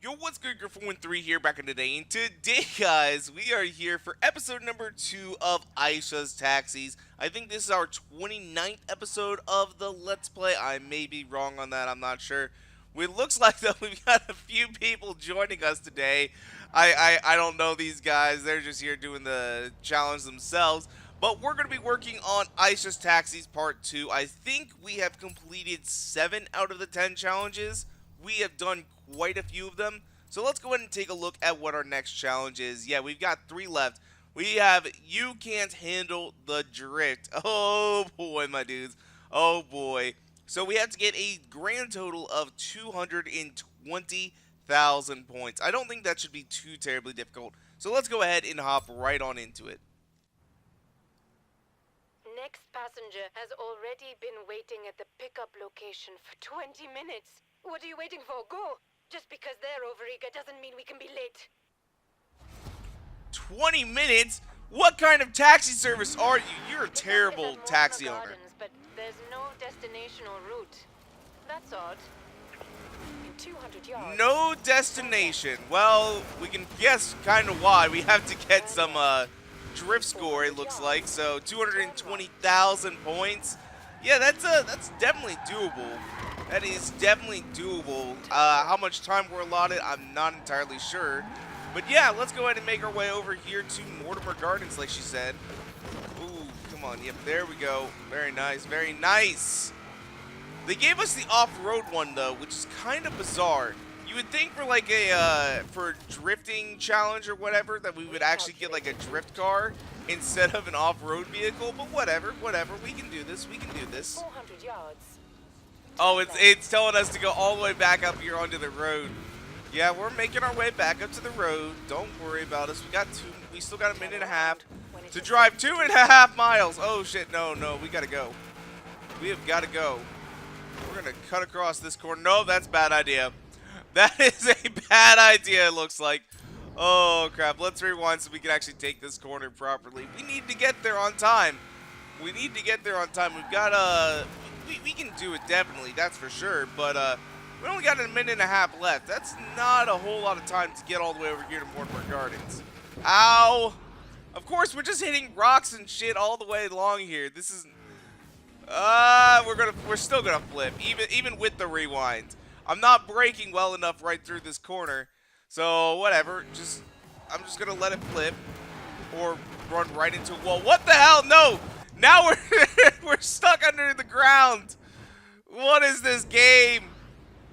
Yo, what's good, Griffin13 here back in the day, and today, guys, we are here for episode number 2 of Isha's Taxis. I think this is our 29th episode of the Let's Play. I may be wrong on that, I'm not sure. It looks like, though, we've got a few people joining us today. I don't know these guys, they're just here doing the challenge themselves. But we're going to be working on Isha's Taxis Part 2. I think we have completed 7 out of the 10 challenges. We have done quite a few of them. So let's go ahead and take a look at what our next challenge is. Yeah, we've got 3 left. We have You Can't Handle the Drift. Oh boy, my dudes. Oh boy. So we have to get a grand total of 220,000 points. I don't think that should be too terribly difficult. So let's go ahead and hop right on into it. Next passenger has already been waiting at the pickup location for 20 minutes. What are you waiting for? Go! Just because they're overeager doesn't mean we can be late. 20 minutes? What kind of taxi service are you? You're a terrible taxi owner. Gardens, but there's no destination or route. That's odd. In 200 yards. No destination. Well, we can guess kind of why. We have to get some drift score, it looks like. So 220,000 points. Yeah, that's definitely doable. That is definitely doable. How much time we're allotted, I'm not entirely sure. But yeah, let's go ahead and make our way over here to Mortimer Gardens, like she said. Ooh, come on. Yep, there we go. Very nice, very nice. They gave us the off-road one, though, which is kind of bizarre. You would think for like a for drifting challenge or whatever that we would actually get like a drift car instead of an off-road vehicle, but whatever, we can do this. We can do this. 400 yards. Oh, it's telling us to go all the way back up here onto the road. Yeah, we're making our way back up to the road. Don't worry about us. We still got a minute and a half to drive 2.5 miles. Oh shit, no, we gotta go. We have gotta go. We're gonna cut across this corner. No, that's a bad idea. That is a bad idea, it looks like. Oh crap, let's rewind so we can actually take this corner properly. We need to get there on time. We've got we can do it definitely, that's for sure, but we only got a minute and a half left. That's not a whole lot of time to get all the way over here to Mortimer Gardens. Ow! Of course, we're just hitting rocks and shit all the way along here. This is we're still gonna flip, even with the rewind. I'm not braking well enough right through this corner, so whatever. I'm just gonna let it flip or run right into a wall. What the hell? No! Now we're stuck under the ground. What is this game?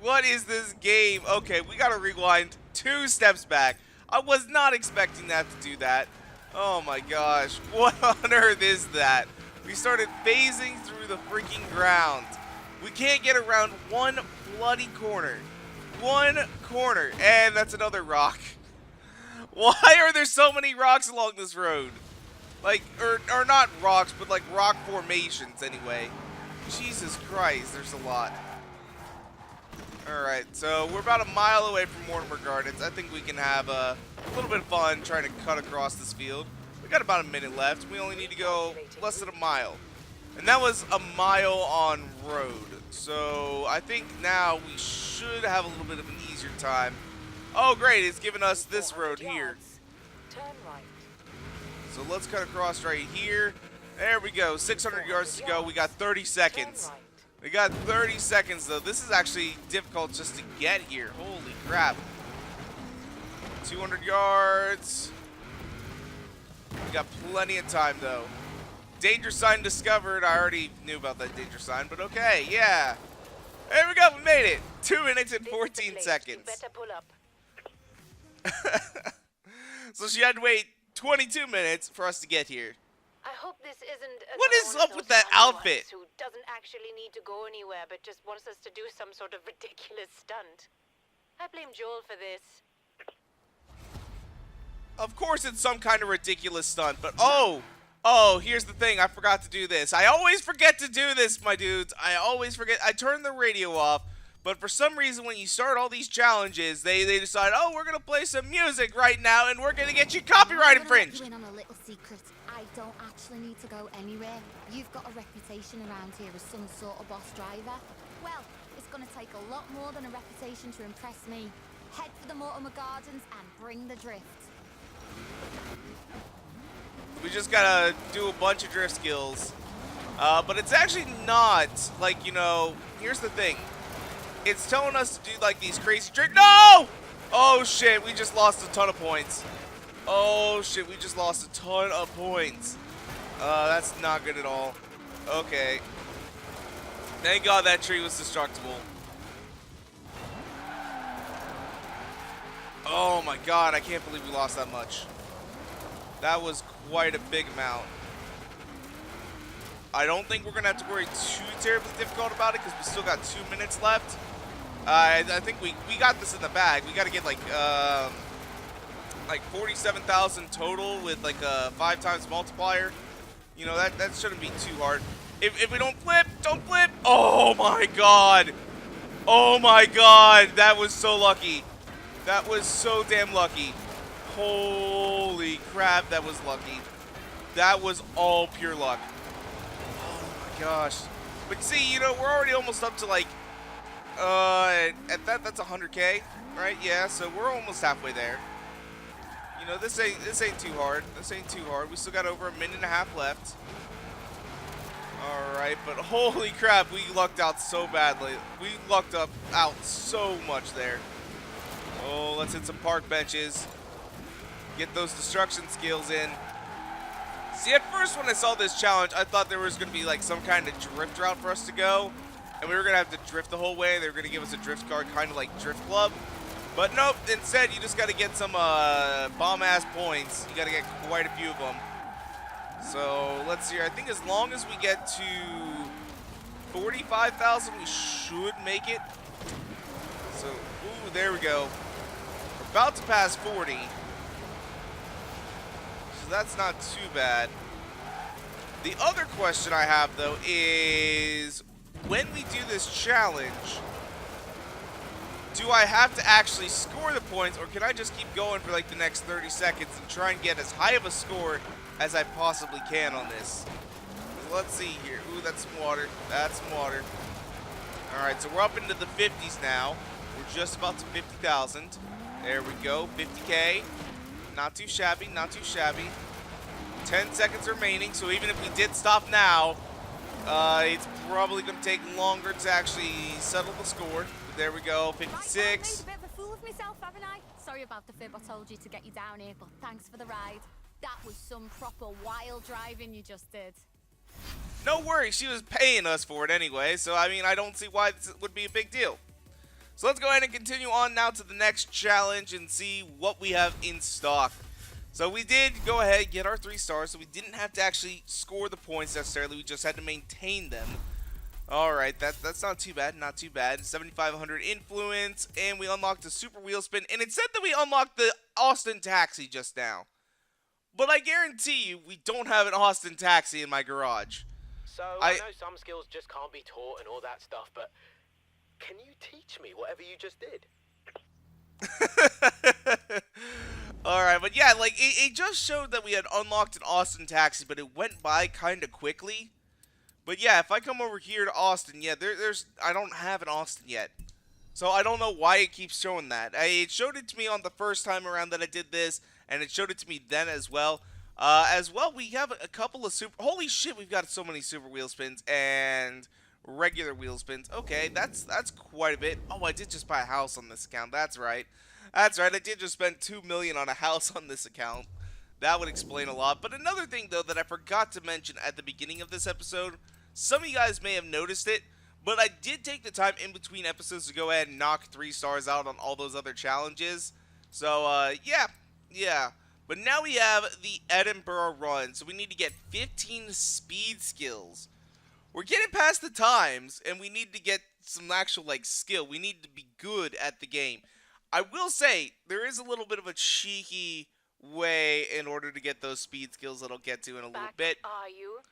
What is this game? Okay, we gotta rewind 2 steps back. I was not expecting that to do that. Oh my gosh, what on earth is that? We started phasing through the freaking ground. We can't get around one bloody corner. One corner. And that's another rock. Why are there so many rocks along this road? Like, or not rocks, but like rock formations anyway. Jesus Christ, there's a lot. Alright, so we're about a mile away from Mortimer Gardens. I think we can have a little bit of fun trying to cut across this field. We got about a minute left. We only need to go less than a mile. And that was a mile on road. So I think now we should have a little bit of an easier time. Oh great, it's giving us this road here. Turn right. So let's cut across right here. There we go, 600 yards to go. We got 30 seconds. We got 30 seconds though. This is actually difficult just to get here. Holy crap. 200 yards. We got plenty of time though. Danger sign discovered. I already knew about that danger sign, but okay, yeah. There we go, we made it. 2 minutes and 14 seconds. You better pull up. So she had to wait 22 minutes for us to get here. I hope this isn't What is one of up with those that funny outfit? ones who doesn't actually need to go anywhere but just wants us to do some sort of ridiculous stunt. I blame Joel for this. Of course it's some kind of ridiculous stunt, but oh, here's the thing. I forgot to do this. I always forget to do this, my dudes. I always forget. I turn the radio off, but for some reason when you start all these challenges, they decide, oh, we're going to play some music right now, and we're going to get you copyright infringed. I'm gonna let you in on a little secret. I don't actually need to go anywhere. You've got a reputation around here as some sort of boss driver. Well, it's gonna take a lot more than a reputation to impress me. Head for the Mortimer Gardens and bring the drift. We just gotta do a bunch of drift skills. But it's actually not, like, you know, here's the thing. It's telling us to do, like, these crazy drift. No! Oh, shit, we just lost a ton of points. Oh, shit, we just lost a ton of points. That's not good at all. Okay. Thank God that tree was destructible. Oh, my God, I can't believe we lost that much. That was quite a big amount. I don't think we're going to have to worry too terribly difficult about it because we still got 2 minutes left. I think we got this in the bag. We got to get like 47,000 total with like a 5 times multiplier. You know, that shouldn't be too hard. If we don't flip, don't flip. Oh my God. Oh my God. That was so lucky. That was so damn lucky. Holy crap, that was lucky. That was all pure luck. Gosh. But see, you know, we're already almost up to like at that's 100K, right? Yeah, so we're almost halfway there. You know, this ain't too hard. This ain't too hard. We still got over a minute and a half left. All right, but holy crap, we lucked out so badly. We lucked out so much there. Oh, let's hit some park benches. Get those destruction skills in. See, at first when I saw this challenge, I thought there was going to be like some kind of drift route for us to go. And we were going to have to drift the whole way. They were going to give us a drift card, kind of like Drift Club. But nope, instead you just got to get some bomb-ass points. You got to get quite a few of them. So, let's see here. I think as long as we get to 45,000, we should make it. So, ooh, there we go. We're about to pass 40. That's not too bad. The other question I have, though, is when we do this challenge, do I have to actually score the points, or can I just keep going for like the next 30 seconds and try and get as high of a score as I possibly can on this? Let's see here. Ooh, that's some water. That's some water. All right, so we're up into the 50s now. We're just about to 50,000. There we go, 50K. Not too shabby, not too shabby. 10 seconds remaining, so even if we did stop now, it's probably going to take longer to actually settle the score. But there we go, 56. Right, I made a bit of a fool of myself, haven't I? Sorry about the fib I told you to get you down here, but thanks for the ride. That was some proper wild driving you just did. No worries, she was paying us for it anyway, so I mean, I don't see why this would be a big deal. So let's go ahead and continue on now to the next challenge and see what we have in stock. So we did go ahead and get our 3 stars, so we didn't have to actually score the points necessarily, we just had to maintain them. Alright, that's not too bad, not too bad. 7,500 influence, and we unlocked the super wheel spin, and it said that we unlocked the Austin Taxi just now. But I guarantee you, we don't have an Austin Taxi in my garage. So, I know some skills just can't be taught and all that stuff, but can you teach me whatever you just did? Alright, but yeah, like, it just showed that we had unlocked an Austin Taxi, but it went by kind of quickly. But yeah, if I come over here to Austin, yeah, I don't have an Austin yet. So I don't know why it keeps showing that. It showed it to me on the first time around that I did this, and it showed it to me then as well. We have a couple of super... Holy shit, we've got so many super wheel spins and regular wheel spins. Okay, that's quite a bit. Oh, I did just buy a house on this account. That's right. That's right, I did just spend $2 million on a house on this account. That would explain a lot. But another thing, though, that I forgot to mention at the beginning of this episode, some of you guys may have noticed it, but I did take the time in between episodes to go ahead and knock 3 stars out on all those other challenges. So, yeah. But now we have the Edinburgh run, so we need to get 15 speed skills. We're getting past the times, and we need to get some actual, like, skill. We need to be good at the game. I will say, there is a little bit of a cheeky way in order to get those speed skills that I'll get to in a little bit. Are you?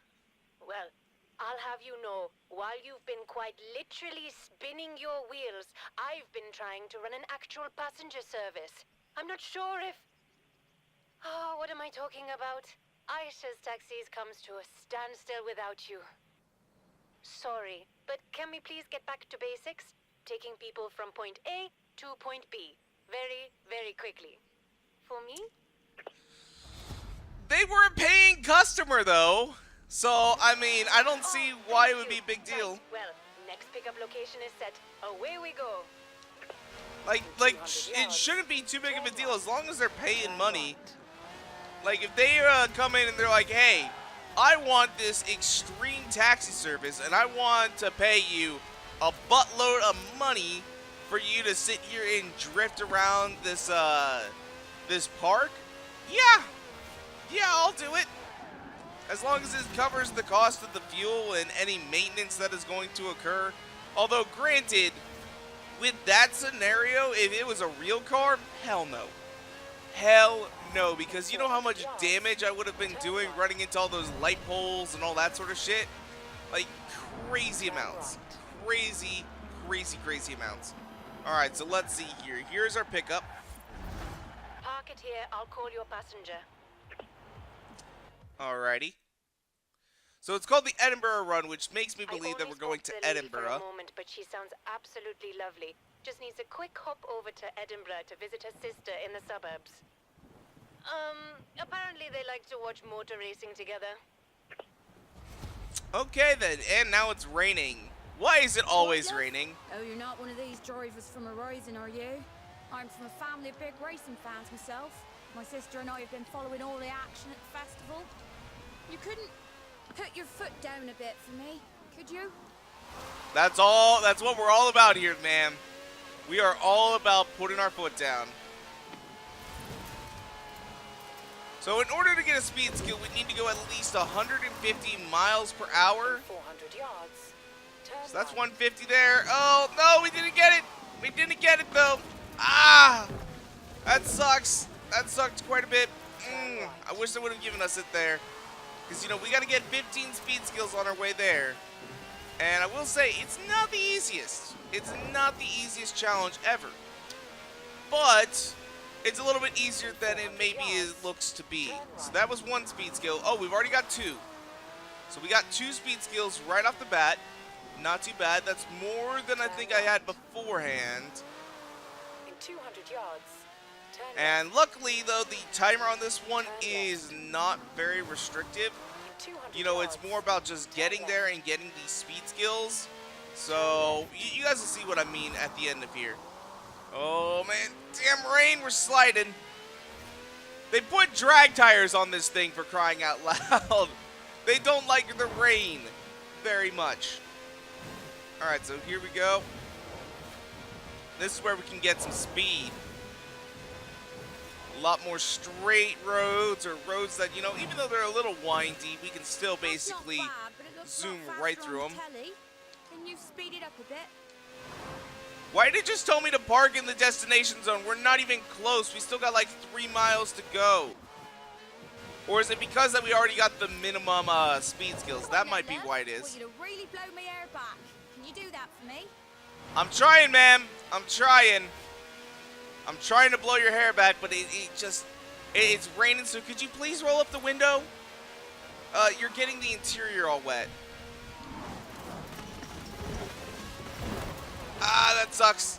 Well, I'll have you know, while you've been quite literally spinning your wheels, I've been trying to run an actual passenger service. I'm not sure if... Oh, what am I talking about? Isha's taxis comes to a standstill without you. Sorry, but can we please get back to basics? Taking people from point A to point B. very, very quickly. For me? They were a paying customer, though. So, I mean, I don't see why it would be a big deal. Right. Well, next pickup location is set. Away we go. Like, it shouldn't be too big of a deal as long as they're paying money. Like, if they come in and they're like, hey, I want this extreme taxi service and I want to pay you a buttload of money for you to sit here and drift around this this park, yeah, I'll do it. As long as it covers the cost of the fuel and any maintenance that is going to occur. Although, granted, with that scenario, if it was a real car, hell no. Hell no, because you know how much damage I would have been doing running into all those light poles and all that sort of shit? Like, crazy amounts. Crazy, crazy, crazy amounts. Alright, so let's see here. Here's our pickup. Park it here. I'll call your passenger. Alrighty. So it's called the Edinburgh Run, which makes me believe that I we're going only to spoke the lady for Edinburgh. a moment, but she sounds absolutely lovely. Just needs a quick hop over to Edinburgh to visit her sister in the suburbs. Apparently they like to watch motor racing together. Okay then, and now it's raining. Why is it always raining? Oh, you're not one of these drivers from Horizon, are you? I'm from a family of big racing fans myself. My sister and I have been following all the action at the festival. You couldn't put your foot down a bit for me, could you? That's what we're all about here, ma'am. We are all about putting our foot down. So in order to get a speed skill, we need to go at least 150 miles per hour. 400 yards. So that's 150 there. Oh, no, we didn't get it. We didn't get it, though. Ah, that sucks. That sucked quite a bit. I wish they would have given us it there. Because, you know, we got to get 15 speed skills on our way there. And I will say, it's not the easiest. It's not the easiest challenge ever. But it's a little bit easier than it maybe looks to be. So that was one speed skill. Oh, we've already got two. So we got 2 speed skills right off the bat. Not too bad. That's more than I think I had beforehand. In 200 yards. And luckily, though, the timer on this one is not very restrictive. You know, it's more about just getting there and getting these speed skills. So, you guys will see what I mean at the end of here. Oh, man. Damn rain, we're sliding. They put drag tires on this thing, for crying out loud. They don't like the rain very much. Alright, so here we go. This is where we can get some speed. A lot more straight roads, or roads that, you know, even though they're a little windy, we can still basically zoom right through them. Can you speed it up a bit? Why did it just tell me to park in the destination zone? We're not even close. We still got like 3 miles to go. Or is it because that we already got the minimum speed skills? That might be why it is. I want you to really blow my air back. Can you do that for me? I'm trying, ma'am. I'm trying. I'm trying to blow your hair back, but it's raining, so could you please roll up the window? You're getting the interior all wet. Ah, that sucks.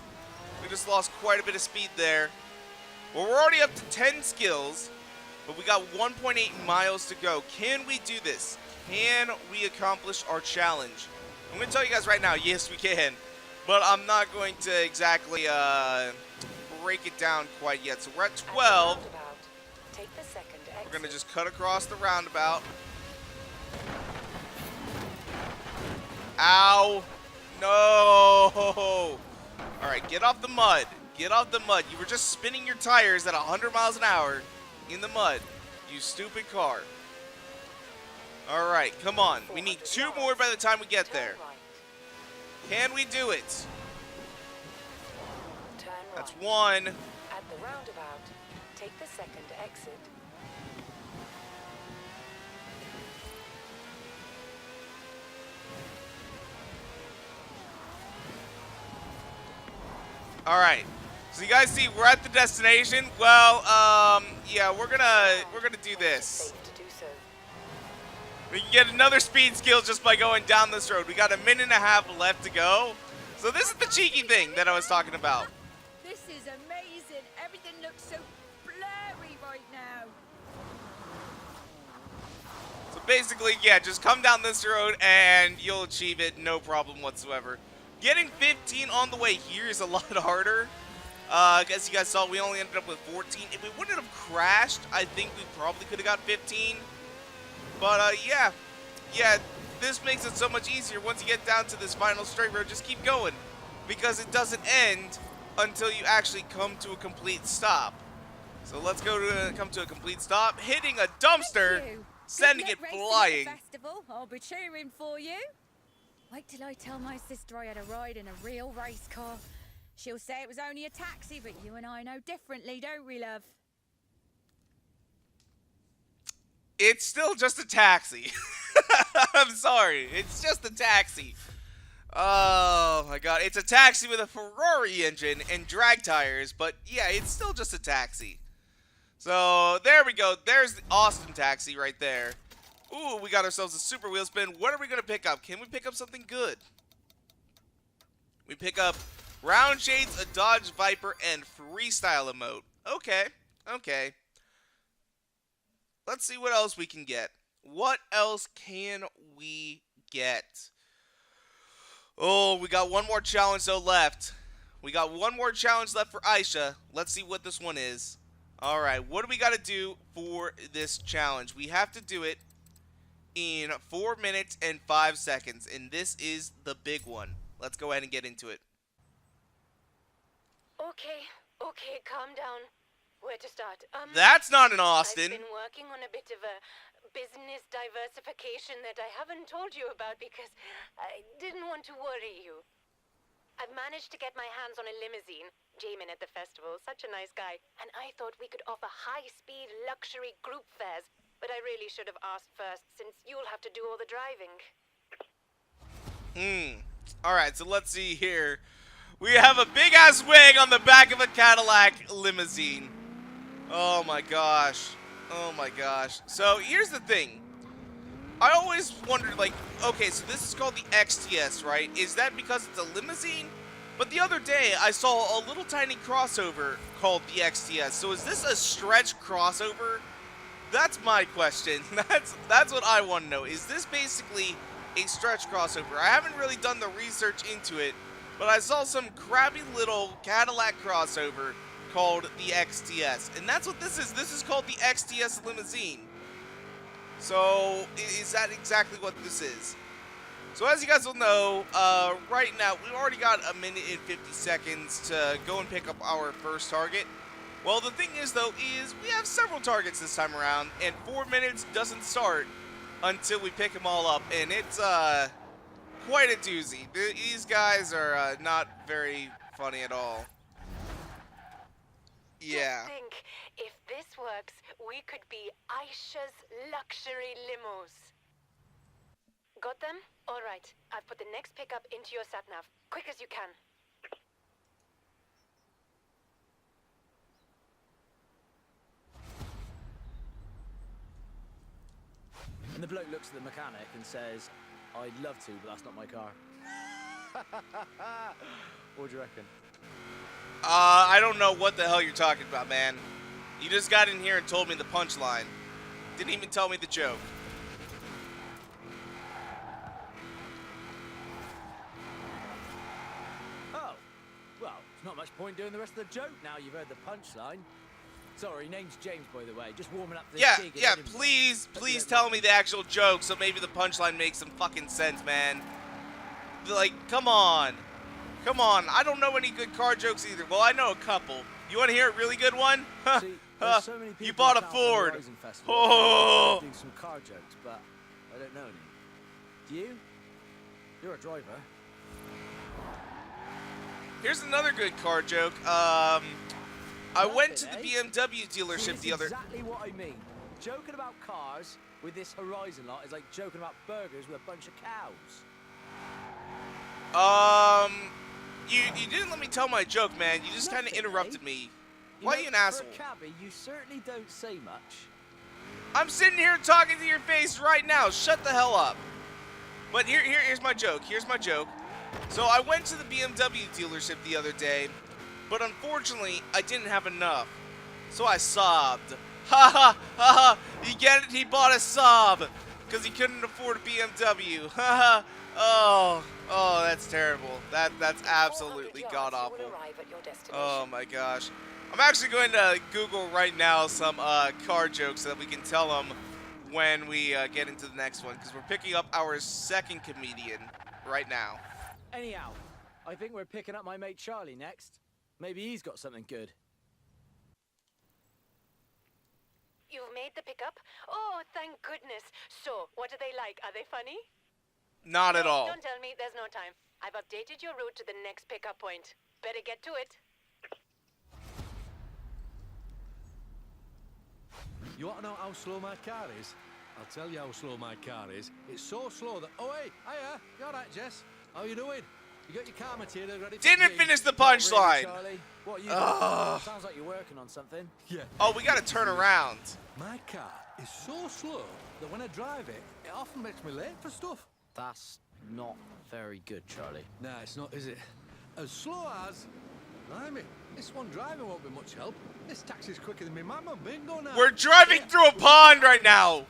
We just lost quite a bit of speed there. Well, we're already up to 10 skills, but we got 1.8 miles to go. Can we do this? Can we accomplish our challenge? I'm going to tell you guys right now, yes, we can. But I'm not going to exactly break it down quite yet. So we're at 12. Take the second exit. We're going to just cut across the roundabout. Ow. No. Alright, get off the mud. Get off the mud. You were just spinning your tires at 100 miles an hour in the mud. You stupid car. Alright, come on. We need 2 more by the time we get there. Can we do it? That's 1. At the roundabout, take the second exit. Alright. So you guys see we're at the destination. Well, yeah, we're gonna do this. Safe to do so. We can get another speed skill just by going down this road. We got 1.5 minutes left to go. So this is the cheeky thing that I was talking about. This is amazing. basically, yeah, just come down this road and you'll achieve it, no problem whatsoever. Getting 15 on the way here is a lot harder. As you guys saw, we only ended up with 14. If we wouldn't have crashed, I think we probably could have got 15. But, yeah, this makes it so much easier. Once you get down to this final straight road, just keep going. Because it doesn't end until you actually come to a complete stop. So let's come to a complete stop, hitting a dumpster, sending it flying. Festival. I'll be cheering for you. Wait till I tell my sister I had a ride in a real race car. She'll say it was only a taxi, but you and I know differently, don't we, love? It's still just a taxi. I'm sorry. It's just a taxi. Oh my god. It's a taxi with a Ferrari engine and drag tires, but yeah, it's still just a taxi. So there we go. There's the Austin taxi right there. Ooh, we got ourselves a super wheel spin. What are we going to pick up? Can we pick up something good? We pick up round shades, a Dodge Viper, and freestyle emote. Okay. Okay. Let's see what else we can get. What else can we get? Oh, we got one more challenge though left. We got one more challenge left for Isha. Let's see what this one is. Alright, what do we got to do for this challenge? We have to do it in 4 minutes and 5 seconds. And this is the big one. Let's go ahead and get into it. Okay, calm down. Where to start? That's not in Austin. I've been working on a bit of a business diversification that I haven't told you about because I didn't want to worry you. I've managed to get my hands on a limousine. Jamin at the festival, such a nice guy. And I thought we could offer high-speed luxury group fares. But I really should have asked first, since you'll have to do all the driving. Alright, so let's see here. We have a big-ass wing on the back of a Cadillac limousine. Oh my gosh. Oh my gosh. So here's the thing. I always wondered, like, okay, so this is called the XTS, right? Is that because it's a limousine? But the other day, I saw a little tiny crossover called the XTS. So is this a stretch crossover? That's my question. That's what I want to know. Is this basically a stretch crossover? I haven't really done the research into it, but I saw some crappy little Cadillac crossover called the XTS. And that's what this is. This is called the XTS limousine. So, is that exactly what this is? So, as you guys will know, right now, we've already got a minute and 50 seconds to go and pick up our first target. Well, the thing is, though, is we have several targets this time around, and 4 minutes doesn't start until we pick them all up, and it's, quite a doozy. These guys are, not very funny at all. Yeah. Just think, if this works, we could be Aisha's luxury limos. Got them? All right. I've put the next pickup into your sat-nav. Quick as you can. And the bloke looks at the mechanic and says, I'd love to, but that's not my car. What do you reckon? I don't know what the hell you're talking about, man. You just got in here and told me the punchline. Didn't even tell me the joke. Oh, well, there's not much point doing the rest of the joke now you've heard the punchline. Sorry, name's James, by the way. Just warming up for this gig in Edinburgh. Please tell me the actual joke so maybe the punchline makes some fucking sense, man. Like, come on. Come on, I don't know any good car jokes either. Well, I know a couple. You want to hear a really good one? See, so many people you bought a at Ford. Horizon Festival Oh. do some car jokes, but I don't know any. Do you? You're a driver. Here's another good car joke. I went to the BMW dealership the other... Exactly what I mean. Joking about cars with this Horizon lot is like joking about burgers with a bunch of cows. You didn't let me tell my joke, man. You just kind of interrupted me. Why are you an asshole? For a cabbie, you certainly don't say much. I'm sitting here talking to your face right now. Shut the hell up. But here's my joke. Here's my joke. So I went to the BMW dealership the other day, but unfortunately, I didn't have enough. So I sobbed. Ha ha ha ha! You get it? He bought a Saab. because he couldn't afford a BMW. Haha. Oh, that's terrible. That's absolutely god awful. Oh my gosh. I'm actually going to Google right now some car jokes so that we can tell them when we get into the next one, because we're picking up our second comedian right now. Anyhow, I think we're picking up my mate Charlie next. Maybe he's got something good. You've made the pickup? Oh, thank goodness. So, what are they like? Are they funny? Not at all. Don't tell me, there's no time. I've updated your route to the next pickup point. Better get to it. You want to know how slow my car is? I'll tell you how slow my car is. It's so slow that... Oh, hey, hiya. You all right, Jess? How you doing? You got your car material ready for Didn't finish the punchline. Charlie. What are you doing? Sounds like you're working on something. Yeah. Oh, we got to turn around. My car is so slow that when I drive it, it often makes me late for stuff. That's not very good, Charlie. Nah, it's not, is it? As slow as... Blimey, this one driving won't be much help. This taxi's quicker than me mama. Bingo now. We're driving through a pond right now.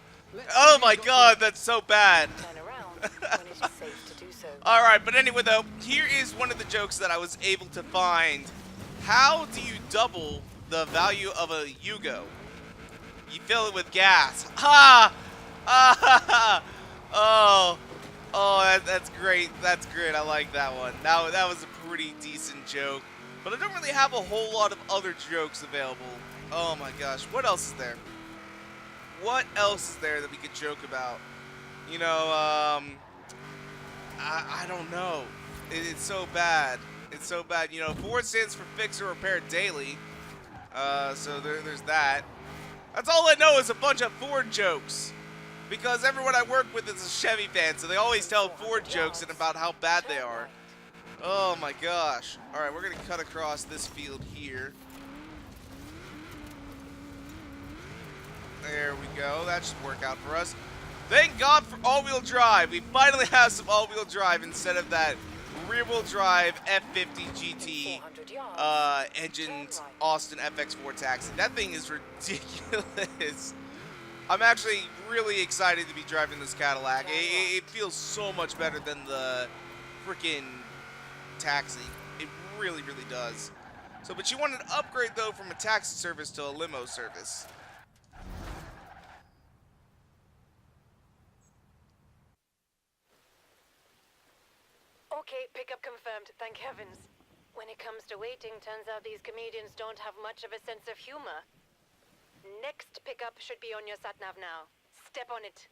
Oh my god, that's so bad. Turn around when it is safe to do so. Alright, but anyway though, here is one of the jokes that I was able to find. How do you double the value of a Yugo? You fill it with gas. Ha! Ah! Oh, that's great. That's great. I like that one. That was a pretty decent joke. But I don't really have a whole lot of other jokes available. Oh my gosh. What else is there? What else is there that we could joke about? You know, I don't know. It's so bad. It's so bad. You know, Ford stands for fix or repair daily. So there's that. That's all I know is a bunch of Ford jokes. Because everyone I work with is a Chevy fan, so they always tell Ford jokes and about how bad they are. Oh my gosh. Alright, we're going to cut across this field here. There we go. That should work out for us. Thank God for all-wheel drive. We finally have some all-wheel drive instead of that rear-wheel drive F50 GT engined Austin FX4 taxi. That thing is ridiculous. I'm actually really excited to be driving this Cadillac. It feels so much better than the freaking taxi. It really, really does. So, but you want an upgrade though from a taxi service to a limo service. Okay, pickup confirmed, thank heavens. When it comes to waiting, turns out these comedians don't have much of a sense of humor. Next pickup should be on your sat-nav now. Step on it.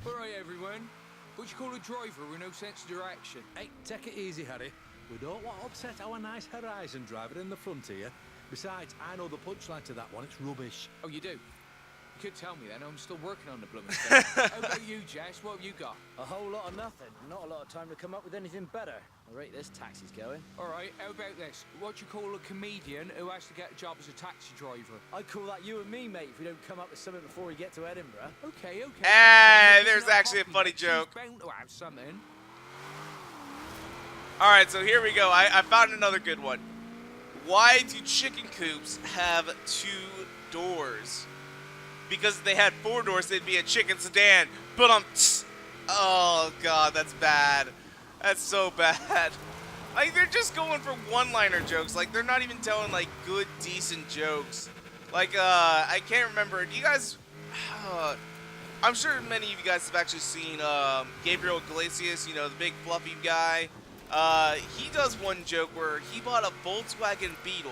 Alright everyone, what you call a driver with no sense of direction? Hey, take it easy, Harry. We don't want to upset our nice Horizon driver in the front here. Besides, I know the punchline to that one. It's rubbish. Oh, you do? You could tell me then, I'm still working on the blooming thing. How about you, Jess? What have you got? A whole lot of nothing. Not a lot of time to come up with anything better. I rate this taxi's going. Alright, how about this? What you call a comedian who has to get a job as a taxi driver? I call that you and me, mate, if we don't come up with something before we get to Edinburgh. Okay. Hey, It's there's not actually a copy, funny but joke. she's bound to have something. Alright, so here we go. I found another good one. Why do chicken coops have 2 doors? Because if they had 4 doors, they'd be a chicken sedan. But oh god, that's bad. That's so bad. Like, they're just going for one-liner jokes. Like, they're not even telling, like, good, decent jokes. Like, I can't remember. Do you guys... I'm sure many of you guys have actually seen Gabriel Iglesias, you know, the big fluffy guy. He does one joke where he bought a Volkswagen Beetle.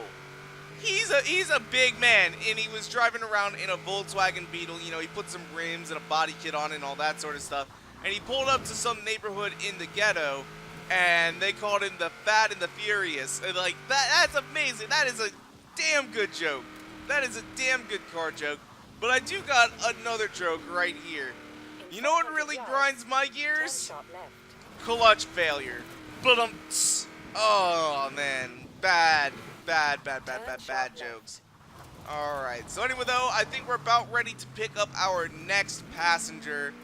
He's a big man, and he was driving around in a Volkswagen Beetle. You know, he put some rims and a body kit on it and all that sort of stuff. And he pulled up to some neighborhood in the ghetto, and they called him the Fat and the Furious. And like, that's amazing. That is a damn good joke. That is a damn good car joke. But I do got another joke right here. You know what really grinds my gears? Clutch failure. But oh man, bad jokes. Alright, so anyway though, I think we're about ready to pick up our next passenger.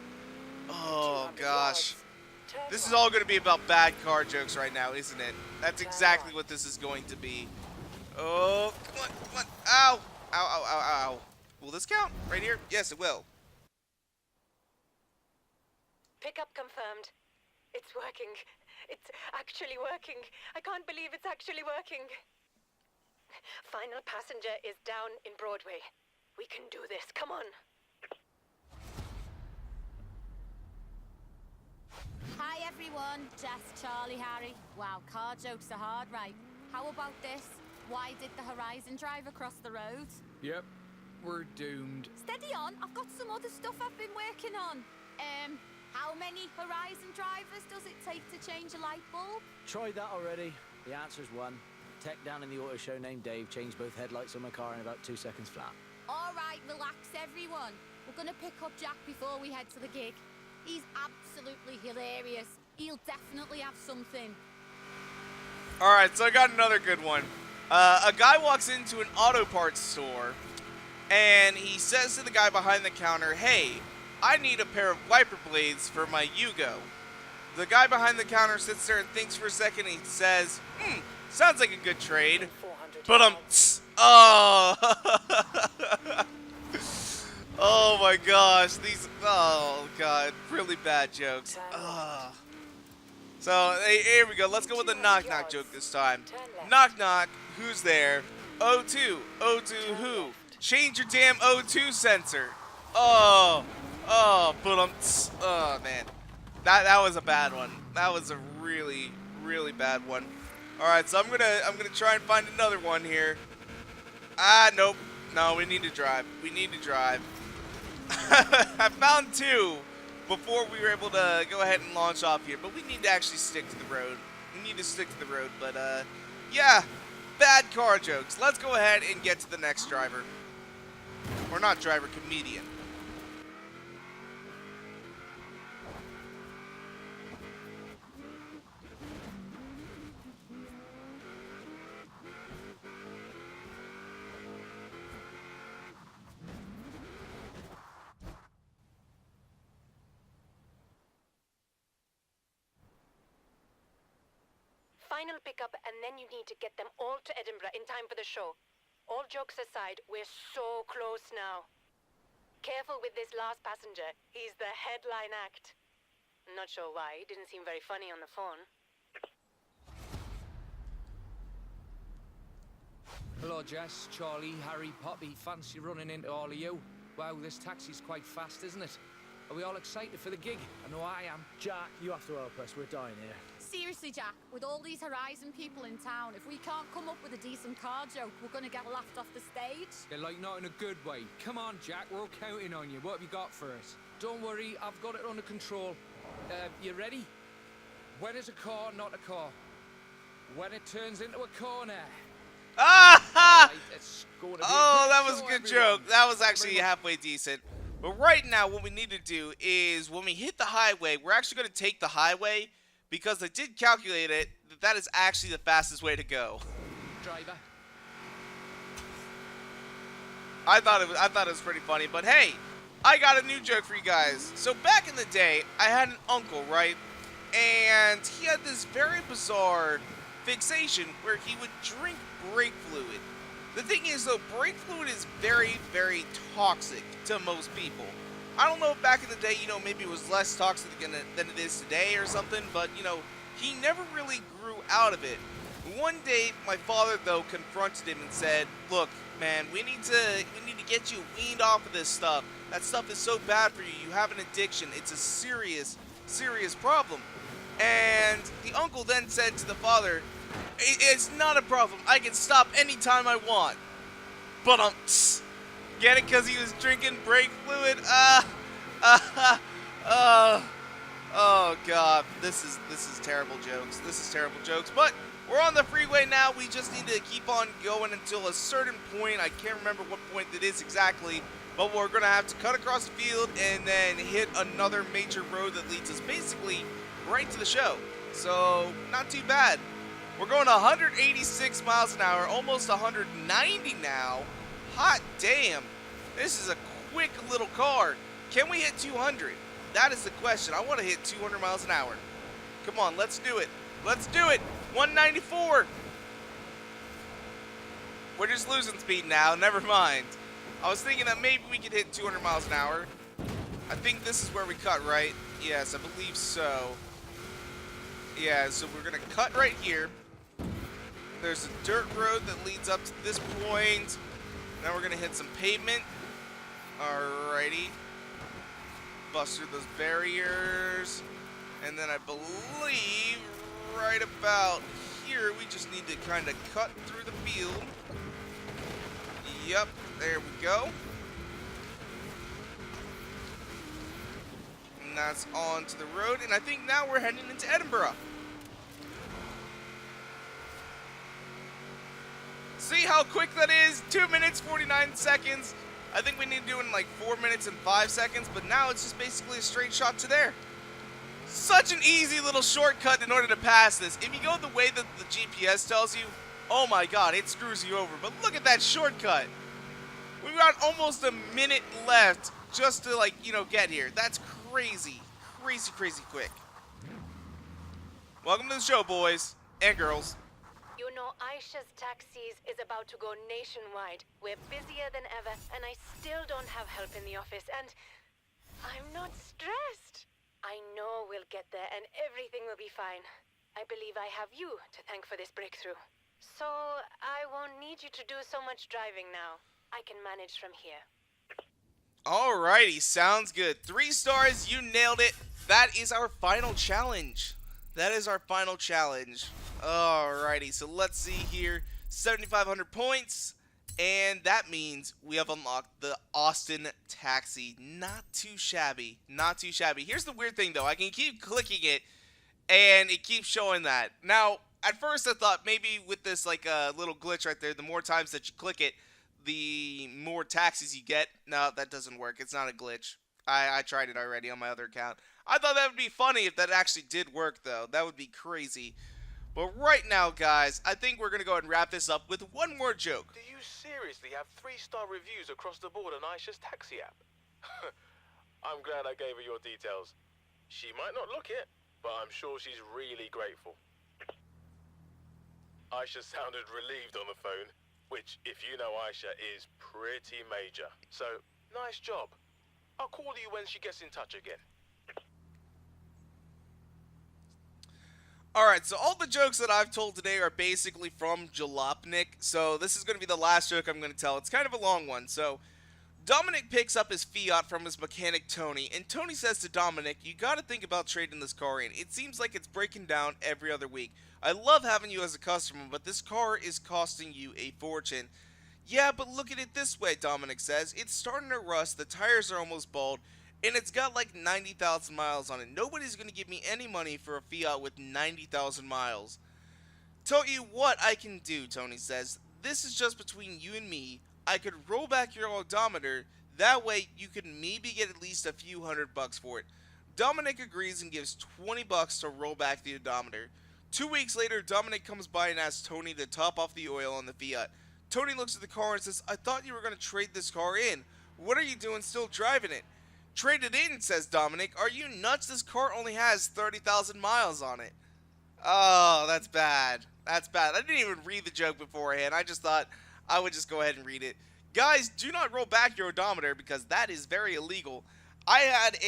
Oh gosh. This is all going to be about bad car jokes right now, isn't it? That's exactly what this is going to be. Oh, come on. Ow. Ow. Will this count right here? Yes, it will. Pickup confirmed. It's working. It's actually working. I can't believe it's actually working. Final passenger is down in Broadway. We can do this. Come on. Hi everyone, Jess, Charlie, Harry. Wow, car jokes are hard, right? How about this? Why did the Horizon driver cross the road? Yep, we're doomed. Steady on, I've got some other stuff I've been working on. How many Horizon drivers does it take to change a light bulb? Tried that already. The answer's one. Tech down in the auto show named Dave changed both headlights on my car in about 2 seconds flat. All right, relax everyone. We're gonna pick up Jack before we head to the gig. He's absolutely hilarious. He'll definitely have something. Alright, so I got another good one. A guy walks into an auto parts store, and he says to the guy behind the counter, hey, I need a pair of wiper blades for my Yugo. The guy behind the counter sits there and thinks for a second, and he says, sounds like a good trade. But oh. Oh my gosh, oh god, really bad jokes. So, here we go, let's go with the knock-knock joke this time. Knock-knock, who's there? O2, O2 who? Change your damn O2 sensor. Oh, man. That was a bad one. That was a really, really bad one. Alright, so I'm gonna try and find another one here. Nope. No, we need to drive. We need to drive. I found two before we were able to go ahead and launch off here, but we need to actually stick to the road. We need to stick to the road, but yeah, bad car jokes. Let's go ahead and get to the next driver. Or not driver, comedian. Final pickup, and then you need to get them all to Edinburgh in time for the show. All jokes aside, we're so close now. Careful with this last passenger. He's the headline act. Not sure why. Didn't seem very funny on the phone. Hello, Jess, Charlie, Harry, Poppy. Fancy running into all of you. Wow, this taxi's quite fast, isn't it? Are we all excited for the gig? I know I am. Jack, you have to help us. We're dying here. Seriously, Jack, with all these Horizon people in town, if we can't come up with a decent car joke, we're gonna get laughed off the stage. Yeah, like not in a good way. Come on, Jack, we're all counting on you. What have you got for us? Don't worry, I've got it under control. You ready? When is a car not a car? When it turns into a corner. Ah! Right, it's going to be Oh, a that good was a show, good everyone. joke. That was actually halfway decent. But right now, what we need to do is when we hit the highway, we're actually going to take the highway because I did calculate it that is actually the fastest way to go. Driver. I thought it was pretty funny, but hey, I got a new joke for you guys. So back in the day, I had an uncle, right? And he had this very bizarre fixation where he would drink brake fluid. The thing is, though, brake fluid is very, very toxic to most people. I don't know if back in the day, maybe it was less toxic than it is today or something, but, he never really grew out of it. One day, my father, though, confronted him and said, look, man, we need to get you weaned off of this stuff. That stuff is so bad for you. You have an addiction. It's a serious, serious problem. And the uncle then said to the father, it's not a problem. I can stop anytime I want. But get it? Because he was drinking brake fluid? Oh God, this is terrible jokes. This is terrible jokes. But we're on the freeway now. We just need to keep on going until a certain point. I can't remember what point it is exactly. But we're going to have to cut across the field and then hit another major road that leads us basically right to the show. So, not too bad. We're going 186 miles an hour, almost 190 now. Hot damn. This is a quick little car. Can we hit 200? That is the question. I want to hit 200 miles an hour. Come on, let's do it. Let's do it. 194. We're just losing speed now. Never mind. I was thinking that maybe we could hit 200 miles an hour. I think this is where we cut, right? Yes, I believe so. Yeah, so we're going to cut right here. There's a dirt road that leads up to this point. Now we're going to hit some pavement. Alrighty. Bust through those barriers. And then I believe right about here, we just need to kind of cut through the field. Yep, there we go. And that's onto the road. And I think now we're heading into Edinburgh. See how quick that is? 2 minutes, 49 seconds. I think we need to do it in like 4 minutes and 5 seconds, but now it's just basically a straight shot to there. Such an easy little shortcut in order to pass this. If you go the way that the GPS tells you, oh my god, it screws you over. But look at that shortcut. We've got almost a minute left just to, like, you know, get here. That's crazy. Crazy, crazy quick. Welcome to the show, boys and girls. You know, Isha's taxis is about to go nationwide. We're busier than ever, and I still don't have help in the office, and I'm not stressed. I know we'll get there, and everything will be fine. I believe I have you to thank for this breakthrough. So, I won't need you to do so much driving now. I can manage from here. Alrighty, sounds good. 3 stars, you nailed it. That is our final challenge. That is our final challenge. Alrighty, so let's see here. 7,500 points. And that means we have unlocked the Austin Taxi. Not too shabby. Not too shabby. Here's the weird thing, though. I can keep clicking it, and it keeps showing that. Now, at first I thought maybe with this like little glitch right there, the more times that you click it, the more taxis you get. No, that doesn't work. It's not a glitch. I tried it already on my other account. I thought that would be funny if that actually did work, though. That would be crazy. But right now, guys, I think we're going to go ahead and wrap this up with one more joke. Do you seriously have 3-star reviews across the board on Isha's taxi app? I'm glad I gave her your details. She might not look it, but I'm sure she's really grateful. Aisha sounded relieved on the phone, which, if you know Isha, is pretty major. So, nice job. I'll call you when she gets in touch again. Alright, so all the jokes that I've told today are basically from Jalopnik, so this is going to be the last joke I'm going to tell. It's kind of a long one. So, Dominic picks up his Fiat from his mechanic Tony, and Tony says to Dominic, you got to think about trading this car in. It seems like it's breaking down every other week. I love having you as a customer, but this car is costing you a fortune. Yeah, but look at it this way, Dominic says. It's starting to rust, the tires are almost bald, and it's got like 90,000 miles on it. Nobody's going to give me any money for a Fiat with 90,000 miles. Tell you what I can do, Tony says. This is just between you and me. I could roll back your odometer. That way you could maybe get at least a few $100 for it. Dominic agrees and gives $20 to roll back the odometer. 2 weeks later, Dominic comes by and asks Tony to top off the oil on the Fiat. Tony looks at the car and says, I thought you were going to trade this car in. What are you doing still driving it? Trade it in, says Dominic. Are you nuts? This car only has 30,000 miles on it. Oh, that's bad. That's bad. I didn't even read the joke beforehand. I just thought I would just go ahead and read it. Guys, do not roll back your odometer because that is very illegal. I had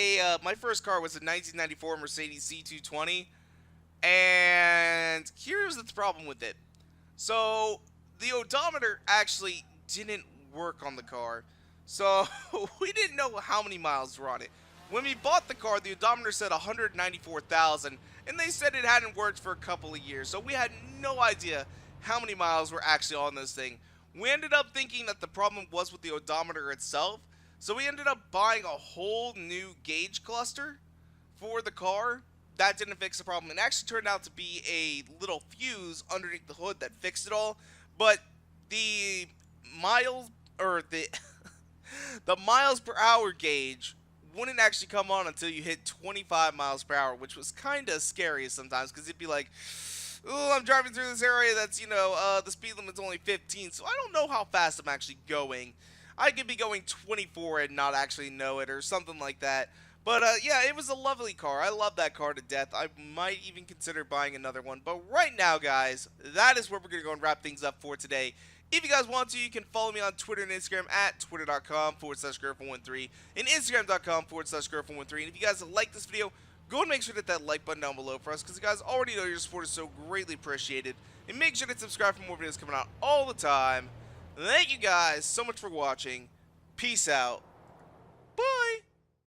my first car was a 1994 Mercedes C220. And here's the problem with it. So, the odometer actually didn't work on the car. So, we didn't know how many miles were on it. When we bought the car, the odometer said 194,000, and they said it hadn't worked for a couple of years. So, we had no idea how many miles were actually on this thing. We ended up thinking that the problem was with the odometer itself. So, we ended up buying a whole new gauge cluster for the car. That didn't fix the problem. It actually turned out to be a little fuse underneath the hood that fixed it all. But the miles, or the the miles per hour gauge wouldn't actually come on until you hit 25 miles per hour, which was kind of scary sometimes because it'd be like, oh, I'm driving through this area that's, you know, the speed limit's only 15, so I don't know how fast I'm actually going. I could be going 24 and not actually know it or something like that. But, yeah, it was a lovely car. I love that car to death. I might even consider buying another one. But right now, guys, that is where we're going to go and wrap things up for today. If you guys want to, you can follow me on Twitter and Instagram at twitter.com/girlfriend13 and instagram.com/girlfriend13. And if you guys like this video, go and make sure to hit that like button down below for us, because you guys already know your support is so greatly appreciated. And make sure to subscribe for more videos coming out all the time. Thank you guys so much for watching. Peace out. Bye.